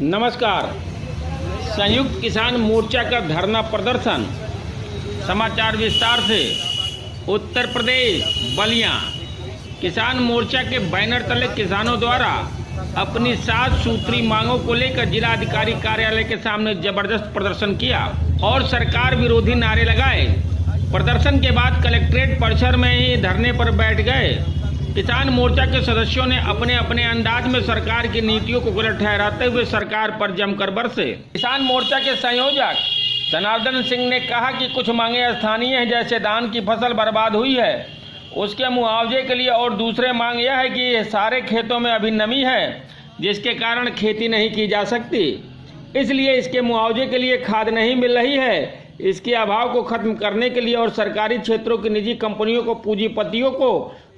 नमस्कार। संयुक्त किसान मोर्चा का धरना प्रदर्शन। समाचार विस्तार से। उत्तर प्रदेश बलिया किसान मोर्चा के बैनर तले किसानों द्वारा अपनी 7 सूत्री मांगों को लेकर जिलाधिकारी कार्यालय के सामने जबरदस्त प्रदर्शन किया और सरकार विरोधी नारे लगाए। प्रदर्शन के बाद कलेक्ट्रेट परिसर में ही धरने पर बैठ गए। किसान मोर्चा के सदस्यों ने अपने अपने अंदाज में सरकार की नीतियों को गलत ठहराते हुए सरकार पर जमकर बरसे। किसान मोर्चा के संयोजक जनार्दन सिंह ने कहा कि कुछ मांगे स्थानीय हैं, जैसे धान की फसल बर्बाद हुई है उसके मुआवजे के लिए, और दूसरे मांग यह है कि सारे खेतों में अभी नमी है जिसके कारण खेती नहीं की जा सकती, इसलिए इसके मुआवजे के लिए खाद नहीं मिल रही है। इसके अभाव को खत्म करने के लिए और सरकारी क्षेत्रों की निजी कंपनियों को, पूंजीपतियों को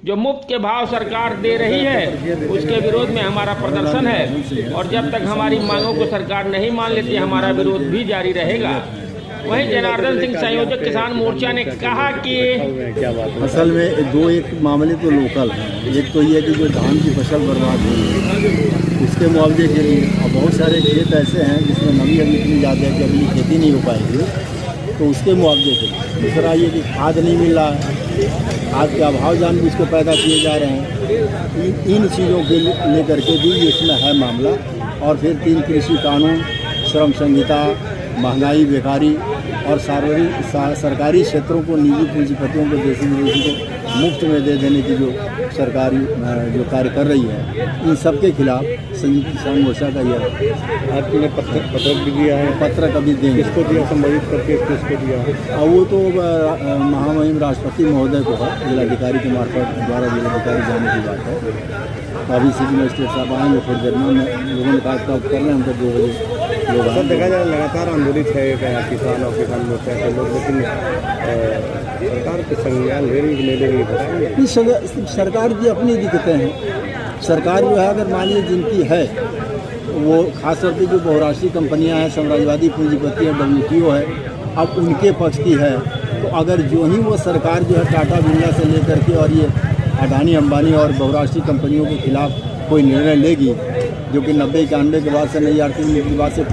जो मुफ्त के भाव सरकार दे रही है उसके विरोध में हमारा प्रदर्शन है, और जब तक हमारी मांगों को सरकार नहीं मान लेती हमारा विरोध भी जारी रहेगा। वहीं जनार्दन सिंह संयोजक किसान मोर्चा ने कहा कि असल में एक मामले तो लोकल हैं। एक तो ये कि जो धान की फसल बर्बाद हुई है उसके मुआवजे के लिए, और बहुत सारे खेत ऐसे हैं जिसमें नमी अभी इतनी ज़्यादा है कि अगली खेती नहीं हो पाएगी, तो उसके मुआवजे के लिए। दूसरा ये कि खाद नहीं मिल रहा है, खाद के अभाव जानबूझ के पैदा किए जा रहे हैं। इन चीज़ों के लेकर के भी इसमें है मामला। और फिर 3 कृषि कानून, श्रम संहिता, महंगाई, बेकारी और सरकारी क्षेत्रों को निजी पूंजीपतियों को, देशी विदेशी को मुफ्त में दे देने की जो सरकारी जो कार्य कर रही है, इन सब के खिलाफ संयुक्त किसान मोर्चा का यह आपने पत्र भी दिया है। पत्र कभी देंगे, इसको दिया, संबोधित करके किसको दिया है? और वो तो महामहिम राष्ट्रपति महोदय को है, जिलाधिकारी के मार्फत द्वारा जिलाधिकारी जाने की बात है। अभी सिटी मजिस्ट्रेट साहब आएंगे, फिर दरमियान में लोगों ने कहा कर रहे हैं, उनको 2 बजे लोग सब देखा जाए। लगातार आंदोलित है किसान और किसान मोर्चा के लोग, लेकिन सरकार के संज्ञान ले रही। सरकार की अपनी दिक्कतें हैं। सरकार जो है, अगर मान लीजिए जिनकी है वो खासतौर पर जो बहुराष्ट्रीय कंपनियां हैं, साम्राज्यवादी पूंजीपति है, WTO है, अब उनके पक्ष की है, तो अगर जो ही वो सरकार जो है टाटा बिरला से लेकर के और ये अडानी अंबानी और बहुराष्ट्रीय कंपनियों के खिलाफ कोई निर्णय लेगी, जो कि 90-91 के बाद से नई आर्थिक नीति के बाद से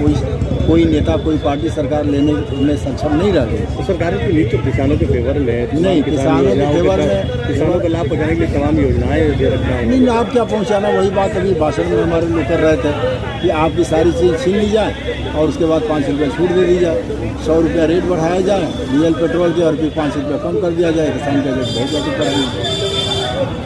कोई नेता, कोई पार्टी सरकार लेने में सक्षम नहीं रह गई। तो सरकार की नीति किसानों के फेवर में नहीं, किसानों के फेवर में, किसानों को लाभ पहुँचाने के लिए तमाम योजनाएं दे रखा है। नहीं, लाभ क्या पहुँचाना, वही बात अभी भाषण में हमारे लोग कर रहे थे कि आपकी सारी चीज़ छीन ली जाए और उसके बाद 5 रुपये छूट दे दी जाए, 100 रुपया रेट बढ़ाया जाए डीजल पेट्रोल के, और फिर 5 रुपया कम कर दिया जाए, किसान का रेट बहुत ज़्यादा बढ़ाई।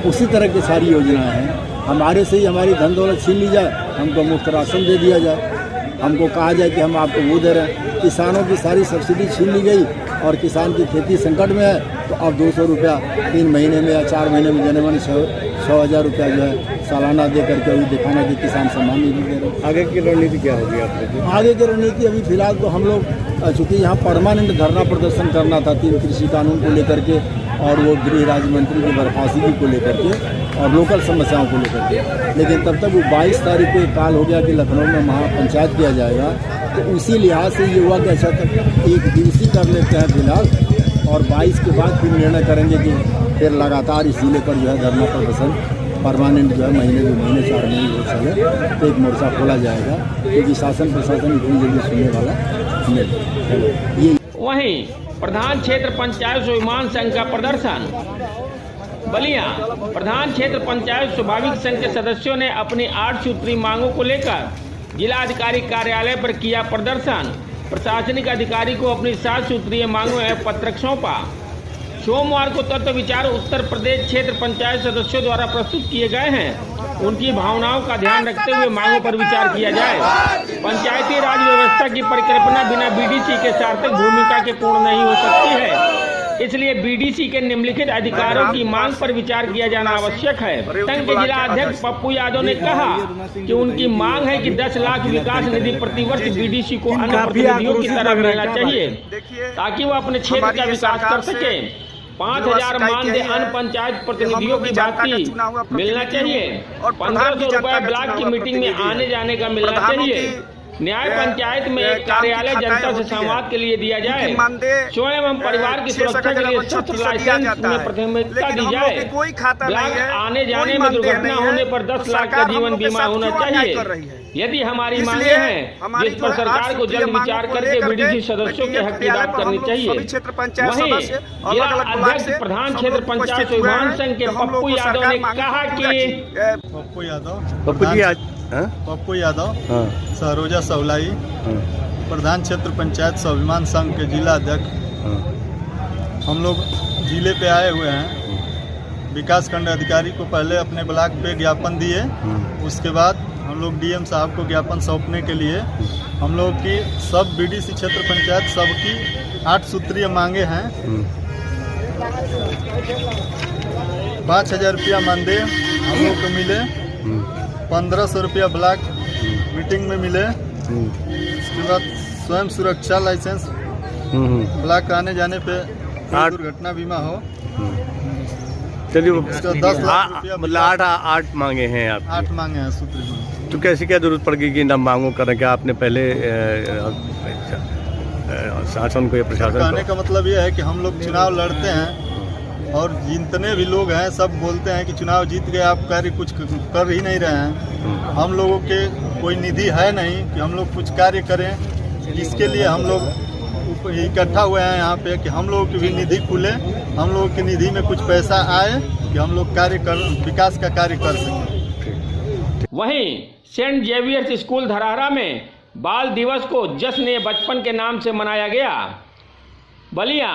उसी तरह की सारी योजनाएं हैं। हमारे से ही हमारी धन दौलत छीन ली जाए, हमको मुफ्त राशन दे दिया जाए, हमको कहा जाए कि हम आपको वो दे रहे हैं। किसानों की सारी सब्सिडी छीन ली गई और किसान की खेती संकट में है, तो अब 200 रुपया 3 महीने में या 4 महीने में देने वाले 100,000 रुपया जो है सालाना दे करके अभी दिखाना कि किसान सम्मान नहीं दे रहे। आगे की रणनीति क्या होगी आपकी? आगे की रणनीति अभी फिलहाल तो हम लोग, चूँकि यहाँ परमानेंट धरना प्रदर्शन करना था 3 कृषि कानून को लेकर के, और वो गृह राज्य मंत्री की बर्खास्तगी को लेकर के, और लोकल समस्याओं को लेकर के, लेकिन तब तक वो 22 तारीख को एक काल हो गया कि लखनऊ में महापंचायत किया जाएगा, तो उसी लिहाज से ये हुआ कि अच्छा तक 1 दिवसीय कर लेते हैं फिलहाल, और 22 के बाद फिर निर्णय करेंगे कि फिर लगातार इस जिले पर जो है धरना प्रदर्शन परमानेंट जो है महीने 2 महीने 4 महीने हो चले तो एक मोर्चा खोला जाएगा, क्योंकि शासन प्रशासन इतनी जल्दी सुनने वाला नहीं। वहीं प्रधान क्षेत्र पंचायत स्वाभिमान संघ का प्रदर्शन। बलिया प्रधान क्षेत्र पंचायत स्वाभाविक संघ के सदस्यों ने अपनी 8 सूत्री मांगों को लेकर जिलाधिकारी कार्यालय पर किया प्रदर्शन। प्रशासनिक अधिकारी को अपनी 7 सूत्रीय मांगों एवं पत्रक सौंपा। सोमवार को तत्व विचार उत्तर प्रदेश क्षेत्र पंचायत सदस्यों द्वारा प्रस्तुत किए गए हैं। उनकी भावनाओं का ध्यान रखते हुए मांगों पर विचार किया जाए। पंचायती राज व्यवस्था की परिकल्पना बिना BDC के सार्थक भूमिका के पूर्ण नहीं हो सकती है, इसलिए BDC के निम्नलिखित अधिकारों की मांग पर विचार किया जाना आवश्यक है। संघ के जिला अध्यक्ष पप्पू यादव ने कहा कि उनकी मांग है कि 10 लाख विकास निधि प्रतिवर्ष BDC को अन्य प्रतिनिधियों की तरह मिलना चाहिए, ताकि वो अपने क्षेत्र का विकास कर सके। 5,000 मानदेय अन्य पंचायत प्रतिनिधियों की भांति मिलना चाहिए। 1,500 रुपए ब्लॉक की मीटिंग में आने जाने का मिलना चाहिए। न्याय पंचायत में एक कार्यालय जनता से संवाद के लिए दिया जाए। स्वयं एवं परिवार की सुरक्षा के लिए शस्त्र लाइसेंस में प्राथमिकता दी जाए। ब्लॉक आने जाने में दुर्घटना होने पर 10 लाख का जीवन बीमा होना चाहिए। यदि हमारी मांगे इसलिए हैं हमारी जिस जो पर है सरकार 8 को सूत्रीय जल्द मांगों विचार को करके लेकर बीडीसी के सदस्यों के हक की विद्यालय बात पर करनी हम लोग चाहिए। सभी क्षेत्र पंचायत वहीं सदस्य जिला अलग-अलग ब्लॉक अध्यक्ष से प्रधान सब क्षेत्र लोग पंचायत उपस्थित हुए विभाग हैं संघ के कि हम लोग पप्पू को यादव सरकार ने मांगे कहा पूरा कि पप्पू यादव पप्पू यादव हाँ सरोजा सवलाई हाँ प्रधान क्षेत्र पंचायत स्वाभिमान संघ के जिला अध्यक्ष। हाँ हम लोग जिले पे आए हुए हैं। विकास खंड अधिकारी को पहले अपने ब्लॉक पे ज्ञापन दिए, उसके बाद हम लोग डीएम साहब को ज्ञापन सौंपने के लिए हम लोग की सब बीडीसी क्षेत्र पंचायत सबकी 8 सूत्रीय मांगे हैं। 5,000 रुपया मानदेय हम लोग को मिले, 1,500 रुपया ब्लॉक मीटिंग में मिले, उसके बाद स्वयं सुरक्षा लाइसेंस ब्लॉक आने जाने पे दुर्घटना बीमा हो। चलिए इसका 10 लाख रुपया मतलब 8 मांगे हैं आप। 8 मांगे हैं सूत्री मांगे। तो कैसे क्या जरूरत पड़ गई कि इन मांगों करें? क्या आपने पहले शासन को या प्रशासन कहने को? का मतलब ये है कि हम लोग चुनाव लड़ते हैं और जितने भी लोग हैं सब बोलते हैं कि चुनाव जीत गए, आप कार्य कुछ कर ही नहीं रहे हैं। हम लोगों के कोई निधि है नहीं कि हम लोग कुछ कार्य करें। इसके लिए हम लोग इकट्ठा हुए हैं यहाँ पे कि हम लोगों की भी निधि खुले, हम लोगों की निधि में कुछ पैसा आए कि हम लोग विकास का कार्य कर सकें। वहीं सेंट जेवियर्स स्कूल धरहरा में बाल दिवस को जश्न बचपन के नाम से मनाया गया। Ballia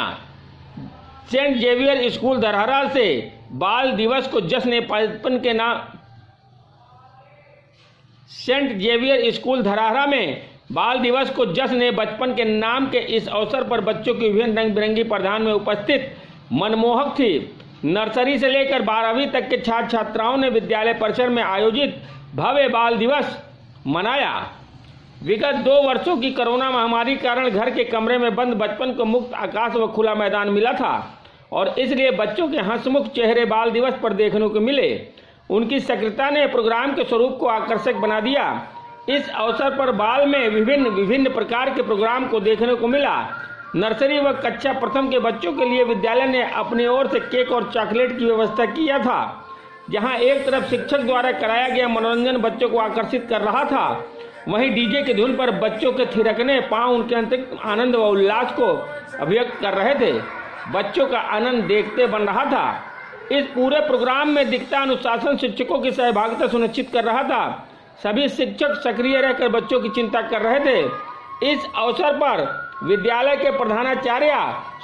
saint Xavier school Dharhara से बाल दिवस को जश्न बचपन के नाम सेंट जेवियर स्कूल धरहरा में बाल दिवस को जश्न बचपन के नाम के इस अवसर पर बच्चों की विभिन्न रंग बिरंगी प्रधान में उपस्थित मनमोहक थी। नर्सरी से लेकर 12वीं तक के छात्र छात्राओं ने विद्यालय परिसर में आयोजित भव्य बाल दिवस मनाया। विगत 2 वर्षों की कोरोना महामारी के कारण घर के कमरे में बंद बचपन को मुक्त आकाश व खुला मैदान मिला था और इसलिए बच्चों के हंसमुख चेहरे बाल दिवस पर देखने को मिले। उनकी सक्रियता ने प्रोग्राम के स्वरूप को आकर्षक बना दिया। इस अवसर पर बाल में विभिन्न प्रकार के प्रोग्राम को देखने को मिला। नर्सरी व कक्षा प्रथम के बच्चों के लिए विद्यालय ने अपनी ओर से केक और चॉकलेट की व्यवस्था किया था, जहां एक तरफ शिक्षक द्वारा कराया गया मनोरंजन बच्चों को आकर्षित कर रहा था, वहीं डीजे की धुन पर बच्चों के थिरकने पांव उनके अंतरिक आनंद व उल्लास को अभिव्यक्त कर रहे थे। बच्चों का आनंद देखते बन रहा था। इस पूरे प्रोग्राम में दिखता अनुशासन शिक्षकों की सहभागिता सुनिश्चित कर रहा था। सभी शिक्षक सक्रिय रहकर बच्चों की चिंता कर रहे थे। इस अवसर पर विद्यालय के प्रधानाचार्य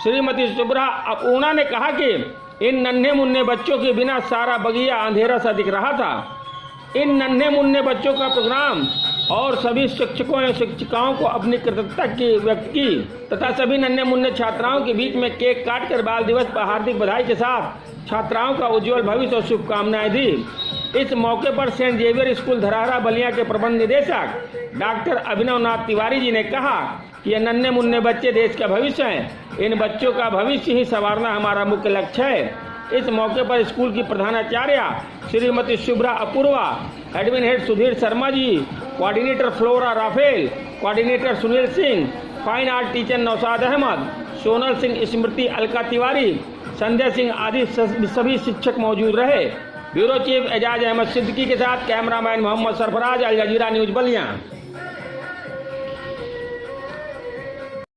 श्रीमती शुभ्रा अपूर्णा ने कहा कि इन नन्हे मुन्ने बच्चों के बिना सारा बगिया अंधेरा सा दिख रहा था। इन नन्हे मुन्ने बच्चों का प्रोग्राम और सभी शिक्षकों एवं शिक्षिकाओं को अपनी कृतज्ञता की व्यक्त की तथा सभी नन्हे मुन्ने छात्राओं के बीच में केक काटकर बाल दिवस पर हार्दिक बधाई के साथ छात्राओं का उज्जवल भविष्य और शुभकामनाएं दी। इस मौके पर saint Xavier school Dharhara Ballia के प्रबंध निदेशक डॉक्टर अभिनव नाथ तिवारी जी ने कहा कि ये नन्हे मुन्ने बच्चे देश का भविष्य हैं। इन बच्चों का भविष्य ही संवारना हमारा मुख्य लक्ष्य है। इस मौके पर स्कूल की प्रधानाचार्य Shrimati Shubhra Apurva, admin head Sudhir Sharma ji, coordinator Flora Raphael, coordinator Sunil Singh, fine art teacher Naushad Ahmad, Sonal Singh, Smriti Alka Tiwari, Sandhya Singh आदि सभी शिक्षक मौजूद रहे। ब्यूरो चीफ एजाज अहमद सिद्दीकी के साथ cameraman Mohammad Sarfaraz, Al Jazeera news Ballia.